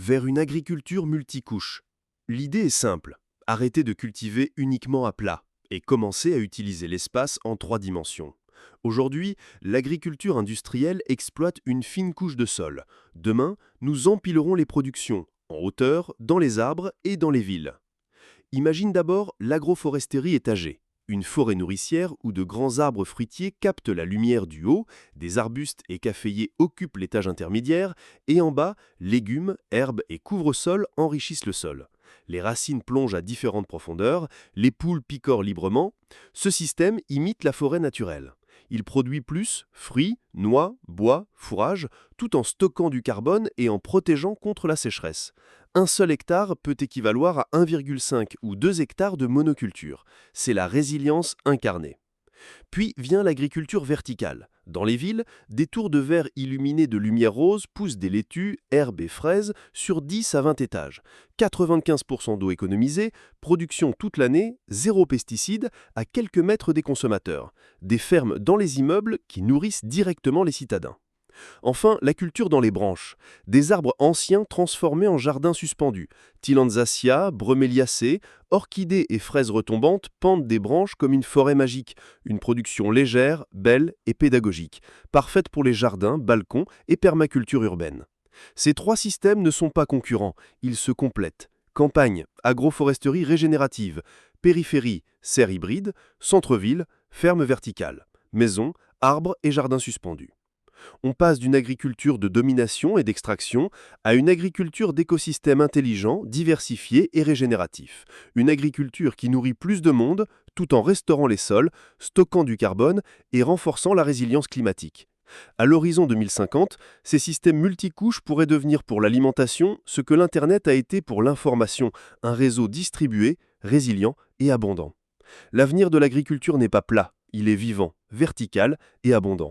vers une agriculture multicouche. L'idée est simple, arrêter de cultiver uniquement à plat et commencer à utiliser l'espace en 3 dimensions. Aujourd'hui, l'agriculture industrielle exploite une fine couche de sol. Demain, nous empilerons les productions, en hauteur, dans les arbres et dans les villes. Imagine d'abord l'agroforesterie étagée, une forêt nourricière où de grands arbres fruitiers captent la lumière du haut, des arbustes et caféiers occupent l'étage intermédiaire, et en bas, légumes, herbes et couvre-sol enrichissent le sol. Les racines plongent à différentes profondeurs, les poules picorent librement. Ce système imite la forêt naturelle. Il produit plus fruits, noix, bois, fourrage, tout en stockant du carbone et en protégeant contre la sécheresse. Un seul hectare peut équivaloir à 1,5 ou 2 hectares de monoculture. C'est la résilience incarnée. Puis vient l'agriculture verticale. Dans les villes, des tours de verre illuminés de lumière rose poussent des laitues, herbes et fraises sur 10 à 20 étages. 95% d'eau économisée, production toute l'année, zéro pesticides, à quelques mètres des consommateurs. Des fermes dans les immeubles qui nourrissent directement les citadins. Enfin, la culture dans les branches. Des arbres anciens transformés en jardins suspendus. Tillandsia, broméliacées, orchidées et fraises retombantes pendent des branches comme une forêt magique. Une production légère, belle et pédagogique. Parfaite pour les jardins, balcons et permaculture urbaine. Ces 3 systèmes ne sont pas concurrents, ils se complètent. Campagne, agroforesterie régénérative. Périphérie, serre hybride. Centre-ville, ferme verticale. Maison, arbres et jardins suspendus. On passe d'une agriculture de domination et d'extraction à une agriculture d'écosystèmes intelligents, diversifiés et régénératifs. Une agriculture qui nourrit plus de monde tout en restaurant les sols, stockant du carbone et renforçant la résilience climatique. À l'horizon 2050, ces systèmes multicouches pourraient devenir pour l'alimentation ce que l'Internet a été pour l'information, un réseau distribué, résilient et abondant. L'avenir de l'agriculture n'est pas plat, il est vivant, vertical et abondant.